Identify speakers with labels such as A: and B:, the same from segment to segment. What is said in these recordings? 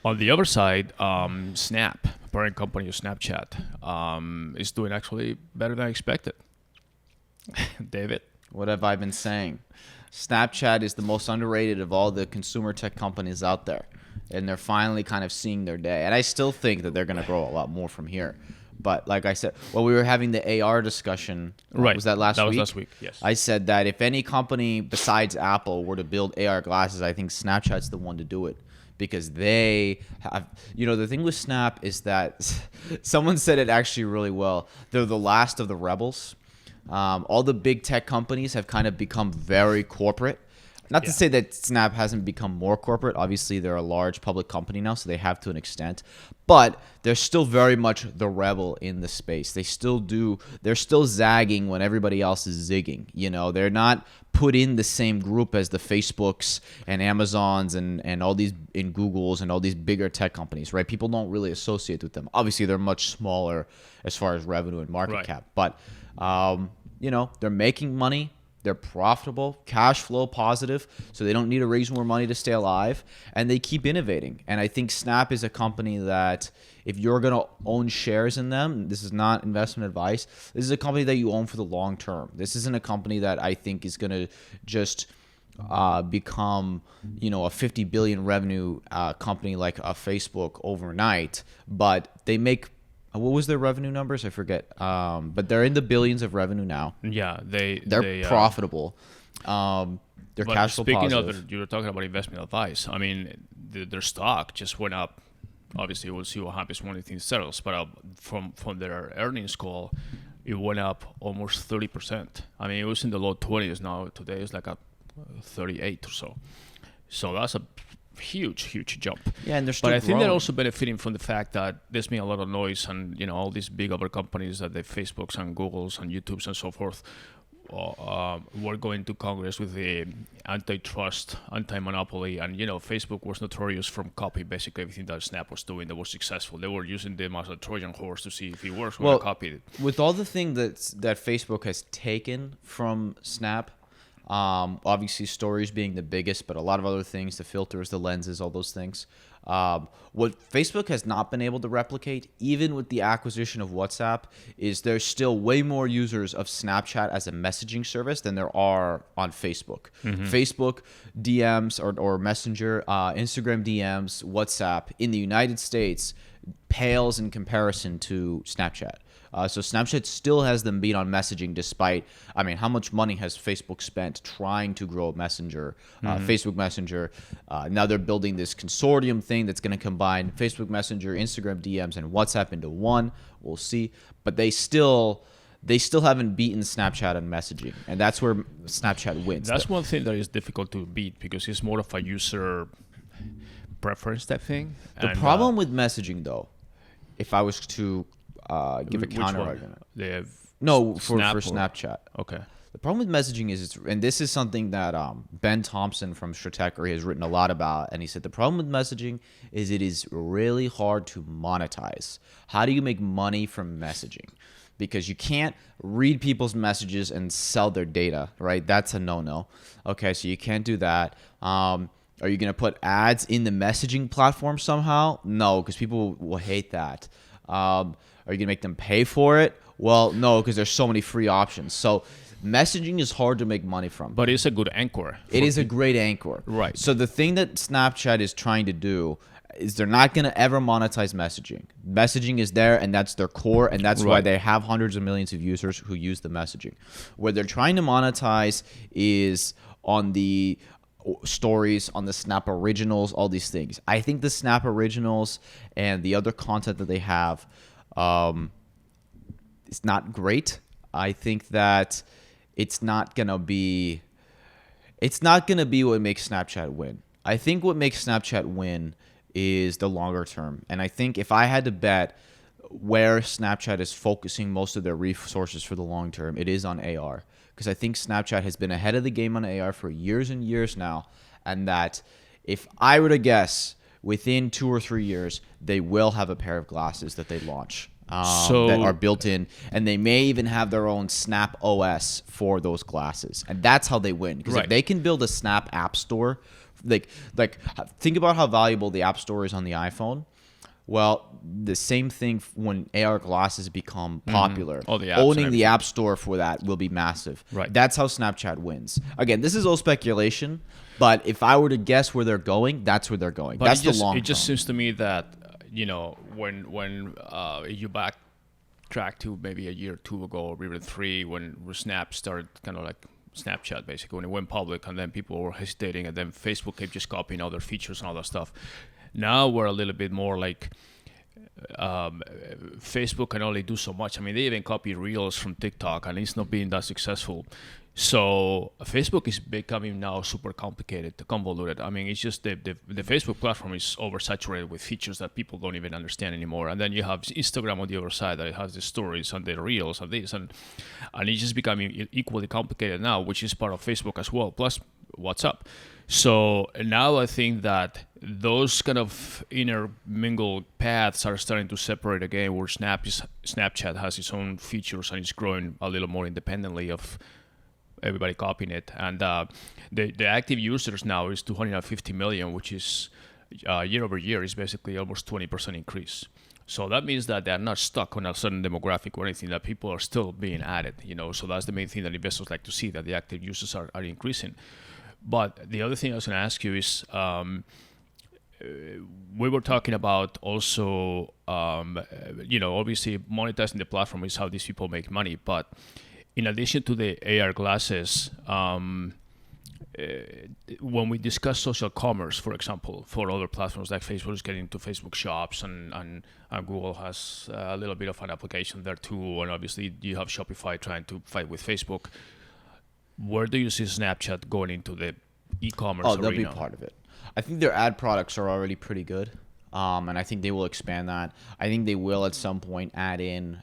A: On the other side, Snap, parent company of Snapchat, is doing actually better than I expected. David?
B: What have I been saying? Snapchat is the most underrated of all the consumer tech companies out there. And they're finally kind of seeing their day. And I still think that they're going to grow a lot more from here. But like I said, when we were having the AR discussion,
A: Right.
B: was that last week?
A: That was last week, yes.
B: I said that if any company besides Apple were to build AR glasses, I think Snapchat's the one to do it. Because they have, the thing with Snap is that someone said it actually really well. They're the last of the rebels. All the big tech companies have kind of become very corporate. Not to say that Snap hasn't become more corporate. Obviously, they're a large public company now, so they have to an extent. But they're still very much the rebel in the space. They're still zagging when everybody else is zigging. They're not put in the same group as the Facebooks and Amazons and all these in Googles and all these bigger tech companies, right? People don't really associate with them. Obviously, they're much smaller as far as revenue and market cap. But, they're making money. They're profitable, cash flow positive, so they don't need to raise more money to stay alive, and they keep innovating. And I think Snap is a company that if you're going to own shares in them, this is not investment advice, this is a company that you own for the long term. This isn't a company that I think is going to just become, a 50 billion revenue company like a Facebook overnight, but they make what was their revenue numbers? I forget. But they're in the billions of revenue now.
A: Yeah,
B: they're profitable. They're cash flow positive.
A: You were talking about investment advice. I mean, their stock just went up. Obviously, we'll see what happens when everything settles. But from their earnings call, it went up almost 30%. I mean, it was in the low 20s now. Today it's like a 38 or so. So that's a huge jump.
B: Yeah, and they're still
A: But I think they're
B: growing.
A: also benefiting from the fact that there's been a lot of noise and all these big other companies that the Facebooks and Googles and YouTubes and so forth were going to Congress with the antitrust, anti-monopoly, and Facebook was notorious from copying basically everything that Snap was doing that was successful. They were using them as a Trojan horse to see if it works when they copied it.
B: With all the thing that Facebook has taken from Snap, obviously stories being the biggest, but a lot of other things, the filters, the lenses, all those things. What Facebook has not been able to replicate, even with the acquisition of WhatsApp, is there's still way more users of Snapchat as a messaging service than there are on Facebook. Facebook DMs or Messenger, Instagram DMs, WhatsApp in the United States pales in comparison to Snapchat. So Snapchat still has them beat on messaging despite, how much money has Facebook spent trying to grow Messenger, Facebook Messenger. Now they're building this consortium thing that's going to combine Facebook Messenger, Instagram DMs, and WhatsApp into one. We'll see. But they still haven't beaten Snapchat on messaging. And that's where Snapchat wins.
A: That's one thing that is difficult to beat because it's more of a user preference type thing.
B: The problem with messaging, though, if I was to give a counter argument. For Snapchat.
A: Okay.
B: The problem with messaging is, and this is something that Ben Thompson from Stratechery has written a lot about, and he said the problem with messaging is it is really hard to monetize. How do you make money from messaging? Because you can't read people's messages and sell their data, right? That's a no-no. Okay, so you can't do that. Are you going to put ads in the messaging platform somehow? No, because people will hate that. Are you going to make them pay for it? Well, no, because there's so many free options. So messaging is hard to make money from.
A: But it's a good anchor.
B: It is a great anchor.
A: Right.
B: So the thing that Snapchat is trying to do is they're not going to ever monetize messaging. Messaging is there, and that's their core, and that's why they have hundreds of millions of users who use the messaging. Where they're trying to monetize is on the stories, on the Snap Originals, all these things. I think the Snap Originals and the other content that they have is not great. I think that it's not gonna be what makes Snapchat win. I think what makes Snapchat win is the longer term. And I think if I had to bet where Snapchat is focusing most of their resources for the long term, it is on AR. Because I think Snapchat has been ahead of the game on AR for years and years now. And that if I were to guess, within 2 or 3 years, they will have a pair of glasses that they launch that are built in. And they may even have their own Snap OS for those glasses. And that's how they win. Because if they can build a Snap app store think about how valuable the App Store is on the iPhone. Well, the same thing when AR glasses become popular.
A: All the apps and
B: Owning the
A: everything.
B: App Store for that will be massive.
A: Right.
B: That's how Snapchat wins. Again, this is all speculation, but if I were to guess where they're going, that's where they're going.
A: But
B: That's
A: it just,
B: the long
A: it just
B: term.
A: seems to me that when you backtrack to maybe a year or two ago, or even three, when Snap started kind of like Snapchat, basically when it went public, and then people were hesitating, and then Facebook kept just copying other features and all that stuff. Now we're a little bit more like Facebook can only do so much. I mean, they even copy Reels from TikTok, and it's not being that successful. So Facebook is becoming now super complicated, convoluted. I mean, it's just the Facebook platform is oversaturated with features that people don't even understand anymore. And then you have Instagram on the other side that it has the stories and the Reels and this, and it's just becoming equally complicated now, which is part of Facebook as well, plus WhatsApp. So now I think that those kind of intermingled paths are starting to separate again, where Snapchat has its own features and it's growing a little more independently of everybody copying it. And the active users now is 250 million, which is year over year is basically almost 20% increase. So that means that they're not stuck on a certain demographic or anything, that people are still being added, So that's the main thing that investors like to see, that the active users are increasing. But the other thing I was going to ask you is, we were talking about also, obviously monetizing the platform is how these people make money. But in addition to the AR glasses, when we discuss social commerce, for example, for other platforms like Facebook is getting into Facebook Shops, and Google has a little bit of an application there too, and obviously you have Shopify trying to fight with Facebook. Where do you see Snapchat going into the e-commerce arena?
B: They'll be part of it. I think their ad products are already pretty good, and I think they will expand that. I think they will at some point add in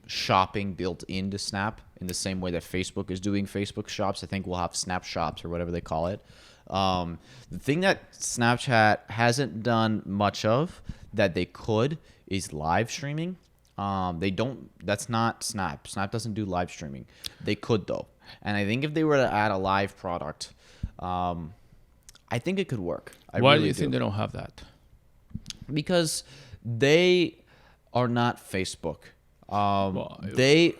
B: shopping built into Snap in the same way that Facebook is doing Facebook Shops. I think we'll have Snap Shops or whatever they call it. The thing that Snapchat hasn't done much of that they could is live streaming. They don't. That's not Snap. Snap doesn't do live streaming. They could though, and I think if they were to add a live product, I think it could work.
A: Why do you think they don't have that?
B: Because they are not Facebook. I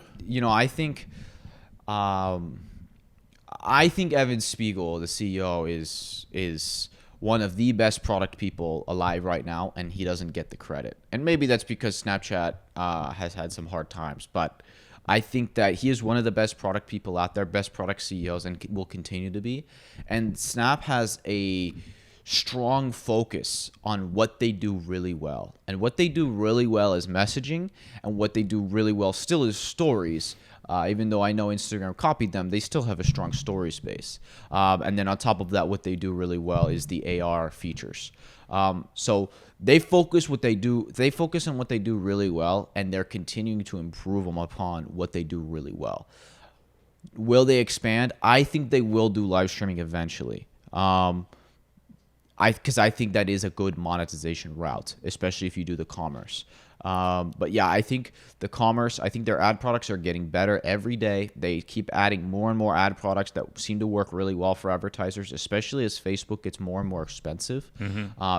B: think Evan Spiegel, the CEO, is one of the best product people alive right now, and he doesn't get the credit. And maybe that's because Snapchat has had some hard times, but I think that he is one of the best product people out there, best product CEOs, and will continue to be. And Snap has a strong focus on what they do really well. And what they do really well is messaging, and what they do really well still is stories. Even though I know Instagram copied them, they still have a strong story space. And then on top of that, what they do really well is the AR features. So they focus what they do. They focus on what they do really well, and they're continuing to improve them upon what they do really well. Will they expand? I think they will do live streaming eventually. Because I think that is a good monetization route, especially if you do the commerce. But yeah, I think the commerce, I think their ad products are getting better every day. They keep adding more and more ad products that seem to work really well for advertisers, especially as Facebook gets more and more expensive.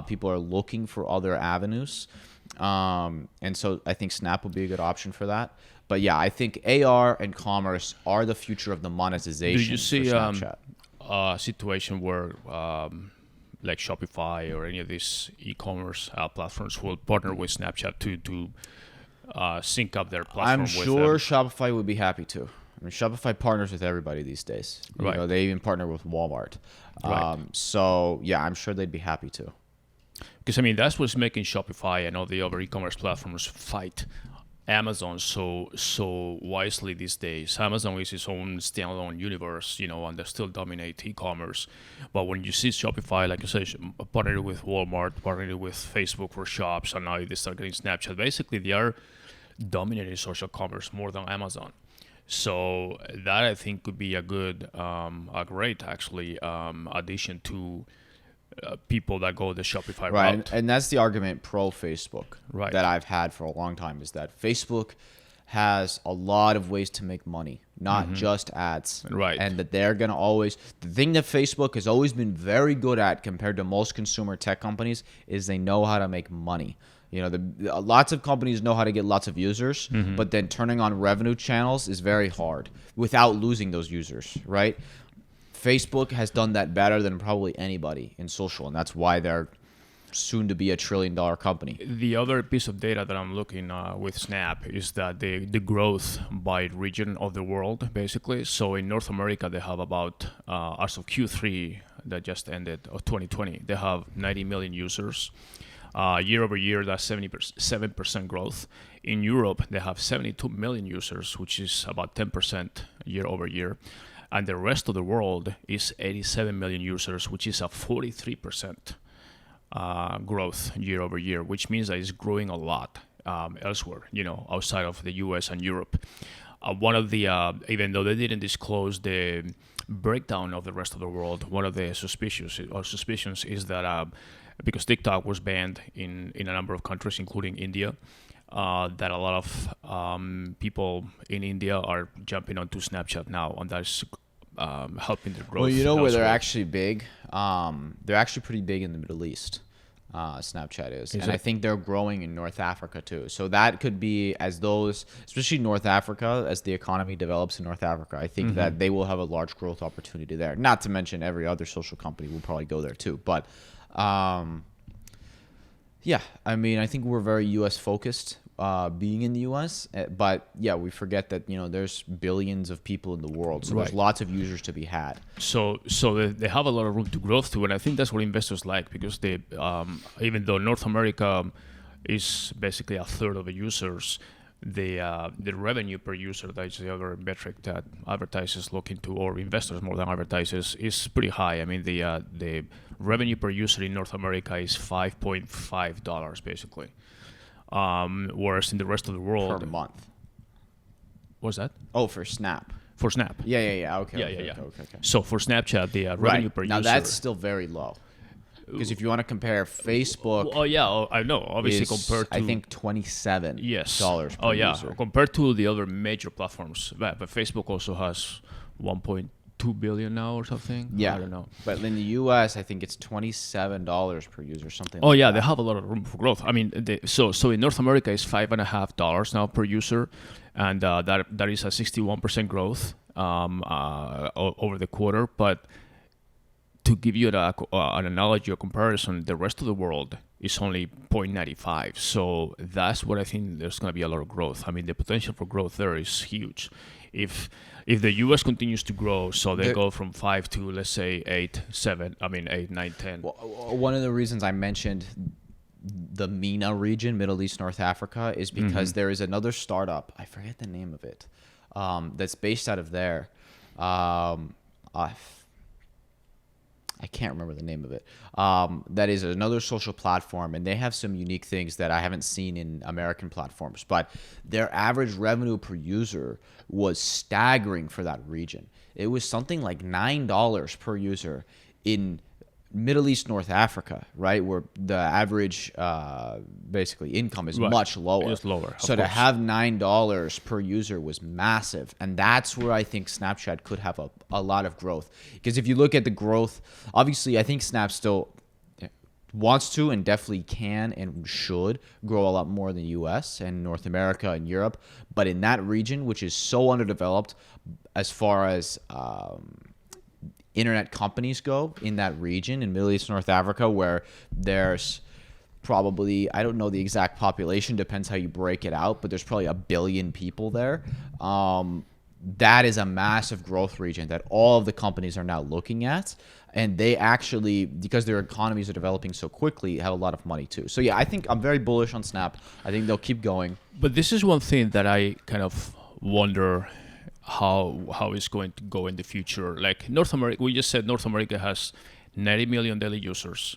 B: People are looking for other avenues. And so I think Snap will be a good option for that. But yeah, I think AR and commerce are the future of the monetization.
A: Do you see
B: for Snapchat.
A: A situation where like Shopify or any of these e-commerce platforms will partner with Snapchat to sync up their platform
B: I'm
A: with
B: sure
A: them?
B: Shopify would be happy to. I mean, Shopify partners with everybody these days. You
A: Right.
B: know, they even partner with Walmart.
A: Right.
B: So yeah, I'm sure they'd be happy to.
A: Because I mean, that's what's making Shopify and all the other e-commerce platforms fight Amazon so wisely these days. Amazon is its own standalone universe, and they still dominate e-commerce. But when you see Shopify, like you say, partnered with Walmart, partnered with Facebook for shops, and now they start getting Snapchat. Basically, they are dominating social commerce more than Amazon. So that I think could be a great actually addition to people that go the Shopify
B: Right.
A: route.
B: And that's the argument pro Facebook
A: Right.
B: that I've had for a long time, is that Facebook has a lot of ways to make money, not just ads.
A: Right.
B: And that they're going to always, the thing that Facebook has always been very good at compared to most consumer tech companies is they know how to make money. You know, lots of companies know how to get lots of users, but then turning on revenue channels is very hard without losing those users, right? Facebook has done that better than probably anybody in social, and that's why they're soon to be $1 trillion company.
A: The other piece of data that I'm looking with Snap is that the growth by region of the world, basically. So in North America, they have about, as of Q3 that just ended, of 2020, they have 90 million users. Year over year, that's 7% growth. In Europe, they have 72 million users, which is about 10% year over year. And the rest of the world is 87 million users, which is a 43% growth year over year, which means that it's growing a lot elsewhere, outside of the US and Europe. One of the, even though they didn't disclose the breakdown of the rest of the world, one of the suspicions is that because TikTok was banned in a number of countries, including India, that a lot of people in India are jumping onto Snapchat now, and that's helping their growth.
B: Well, you know where they're
A: elsewhere.
B: actually big? They're actually pretty big in the Middle East. Snapchat is. And I think they're growing in North Africa too. So that could be as those, especially North Africa, as the economy develops in North Africa, I think that they will have a large growth opportunity there. Not to mention every other social company will probably go there too. But yeah, I mean, I think we're very U.S. focused, being in the U.S. But yeah, we forget that there's billions of people in the world, so there's lots of users to be had.
A: So they have a lot of room to growth too, and I think that's what investors like, because they, even though North America is basically a third of the users, the revenue per user, that's the other metric that advertisers look into, or investors more than advertisers, is pretty high. I mean, the revenue per user in North America is $5.5 basically, whereas in the rest of the world
B: Per month.
A: What's that?
B: Oh, for Snap.
A: For Snap.
B: Yeah. Okay.
A: Yeah.
B: Okay.
A: So for Snapchat, the revenue per
B: Now
A: user.
B: that's still very low. Because if you want to compare Facebook,
A: Oh yeah, I know. Obviously, compared to
B: I think $27
A: yes.
B: per
A: Oh yeah,
B: user.
A: compared to the other major platforms, but Facebook also has 1.2 billion now or something.
B: Yeah,
A: I don't know.
B: But in the U.S., I think it's $27 per user, something.
A: Oh
B: like
A: yeah,
B: that.
A: they have a lot of room for growth. I mean, so in North America, it's $5.50 now per user, and that is a 61% growth over the quarter. But to give you an analogy or comparison, the rest of the world is only 0.95. So that's what I think there's going to be a lot of growth. I mean, the potential for growth there is huge. If the U.S. continues to grow, so they go from 5 to, let's say, 8, 9, 10.
B: Well, one of the reasons I mentioned the MENA region, Middle East, North Africa, is because there is another startup. I forget the name of it. That's based out of there. I can't remember the name of it. That is another social platform, and they have some unique things that I haven't seen in American platforms. But their average revenue per user was staggering for that region. It was something like $9 per user in Middle East, North Africa, right, where the average basically income is much lower.
A: It's lower.
B: So to have $9 per user was massive, and that's where I think Snapchat could have a lot of growth. Because if you look at the growth, obviously I think Snap still wants to and definitely can and should grow a lot more than the US and North America and Europe, but in that region, which is so underdeveloped as far as internet companies go in that region in Middle East, North Africa, where there's probably, I don't know the exact population, depends how you break it out, but there's probably 1 billion people there. That is a massive growth region that all of the companies are now looking at. And they actually, because their economies are developing so quickly, have a lot of money too. So yeah, I think I'm very bullish on Snap. I think they'll keep going.
A: But this is one thing that I kind of wonder how it's going to go in the future. Like North America, we just said North America has 90 million daily users,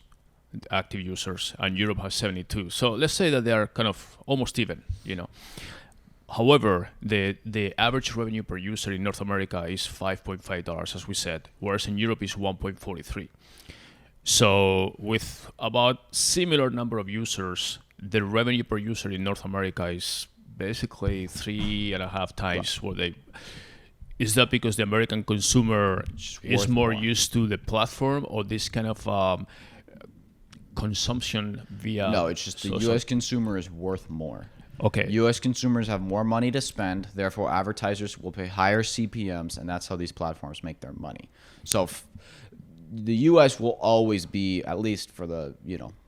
A: active users, and Europe has 72. So let's say that they are kind of almost even, However, the average revenue per user in North America is $5.5, as we said, whereas in Europe is 1.43. So with about similar number of users, the revenue per user in North America is basically 3.5 times what they. Is that because the American consumer is more used to the platform, or this kind of consumption via?
B: No, it's just the U.S. consumer is worth more.
A: Okay.
B: U.S. consumers have more money to spend, therefore advertisers will pay higher CPMs, and that's how these platforms make their money. So the U.S. will always be, at least for the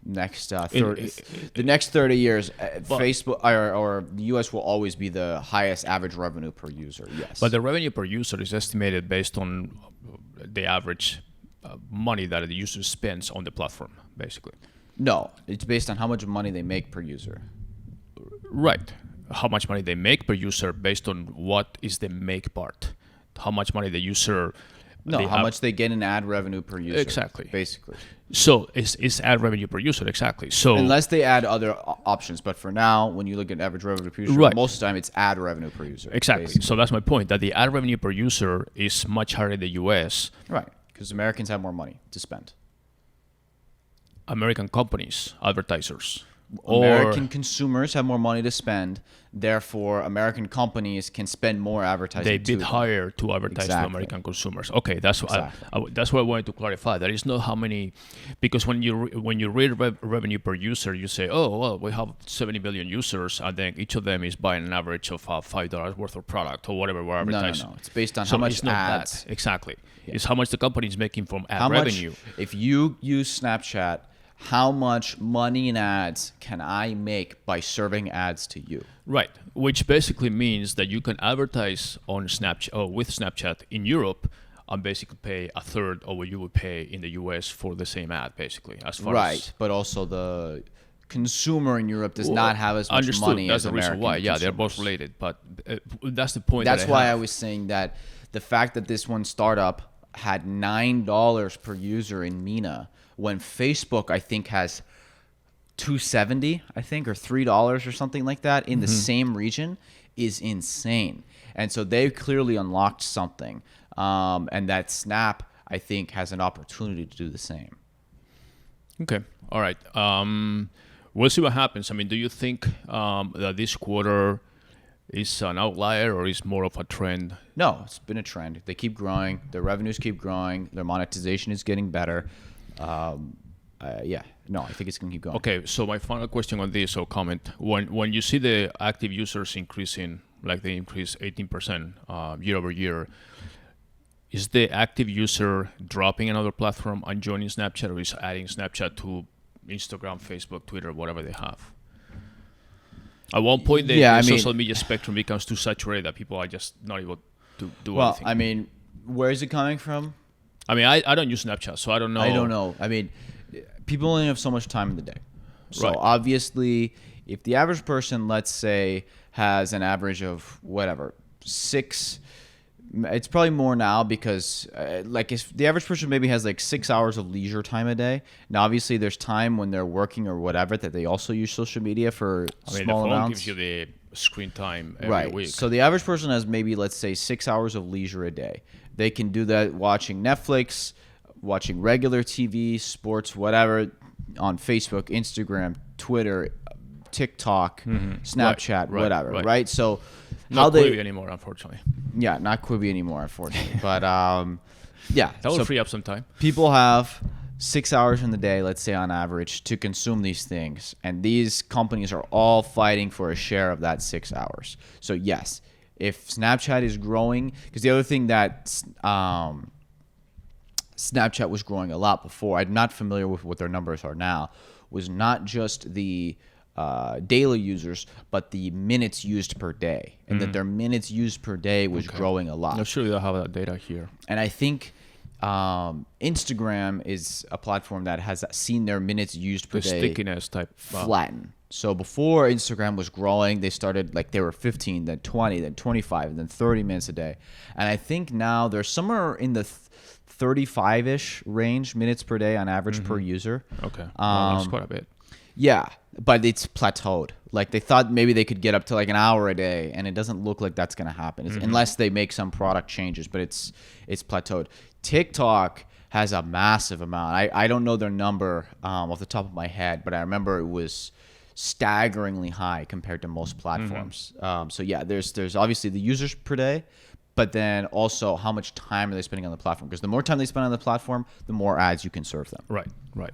B: next the next 30 years, Facebook or the U.S. will always be the highest average revenue per user. Yes.
A: But the revenue per user is estimated based on the average money that the user spends on the platform, basically.
B: No, it's based on how much money they make per user.
A: Right. How much money they make per user based on what is the make part. How much money the user...
B: No, how much they get in ad revenue per user.
A: Exactly.
B: Basically.
A: So it's ad revenue per user, exactly. So
B: unless they add other options. But for now, when you look at average revenue per user, most of the time it's ad revenue per user.
A: Exactly.
B: Basically.
A: So that's my point, that the ad revenue per user is much higher in the US.
B: Right. Because Americans have more money to spend.
A: American companies, advertisers.
B: American consumers have more money to spend, therefore American companies can spend more advertising.
A: They bid higher to advertise to American consumers. Okay, that's what that's what I wanted to clarify. That is not how many, because when you read revenue per user, you say, oh well, we have 70 million users, and then each of them is buying an average of $5 worth of product or whatever we're advertising.
B: No. It's based on how much ads.
A: Exactly. Yeah. It's how much the company is making from ad revenue.
B: If you use Snapchat, how much money in ads can I make by serving ads to you?
A: Right, which basically means that you can advertise on Snapchat or with Snapchat in Europe and basically pay a third of what you would pay in the US for the same ad, basically. As far as
B: but also the consumer in Europe does not have as much money
A: that's
B: as American
A: reason why.
B: consumers.
A: Yeah, they're both related, but that's the point.
B: That's why I was saying that the fact that this one startup had $9 per user in MENA, when Facebook, I think, has $2.70, I think, or $3 or something like that in the same region, is insane. And so they've clearly unlocked something. And that Snap, I think, has an opportunity to do the same.
A: Okay. All right. We'll see what happens. I mean, do you think that this quarter is an outlier or is more of a trend?
B: No, it's been a trend. They keep growing. Their revenues keep growing. Their monetization is getting better. I think it's going to keep going.
A: Okay, so my final question on this, or comment, when you see the active users increasing, like they increase 18% year over year, is the active user dropping another platform and joining Snapchat, or is adding Snapchat to Instagram, Facebook, Twitter, whatever they have? At one point, the social media spectrum becomes too saturated that people are just not able to do anything.
B: Well, I mean, where is it coming from?
A: I mean, I don't use Snapchat, so I don't know.
B: I don't know. I mean, people only have so much time in the day. So obviously, if the average person, let's say, has an average of whatever, 6, it's probably more now because if the average person maybe has like 6 hours of leisure time a day. Now, obviously, there's time when they're working or whatever that they also use social media for small
A: the phone
B: amounts.
A: Gives you the screen time every week.
B: So the average person has maybe, let's say, 6 hours of leisure a day. They can do that watching Netflix, watching regular TV, sports, whatever, on Facebook, Instagram, Twitter, TikTok, Snapchat, whatever, right? So
A: not Quibi anymore, unfortunately.
B: Yeah, not Quibi anymore, unfortunately. But that
A: will free up some time.
B: People have 6 hours in the day, let's say on average, to consume these things, and these companies are all fighting for a share of that 6 hours. So yes, if Snapchat is growing, because the other thing that Snapchat was growing a lot before, I'm not familiar with what their numbers are now, was not just the daily users, but the minutes used per day, and that their minutes used per day was growing a lot.
A: I'm sure you'll have that data here.
B: And I think Instagram is a platform that has seen their minutes used per day
A: stickiness type
B: flatten. So before Instagram was growing, they started they were 15, then 20, then 25, and then 30 minutes a day. And I think now they're somewhere in the 35-ish range minutes per day on average per user.
A: Okay, that's quite a bit.
B: Yeah, but it's plateaued. They thought maybe they could get up to an hour a day, and it doesn't look like that's going to happen unless they make some product changes, but it's plateaued. TikTok has a massive amount. I don't know their number off the top of my head, but I remember it was staggeringly high compared to most platforms. So yeah, there's obviously the users per day, but then also how much time are they spending on the platform? Because the more time they spend on the platform, the more ads you can serve them.
A: Right, right.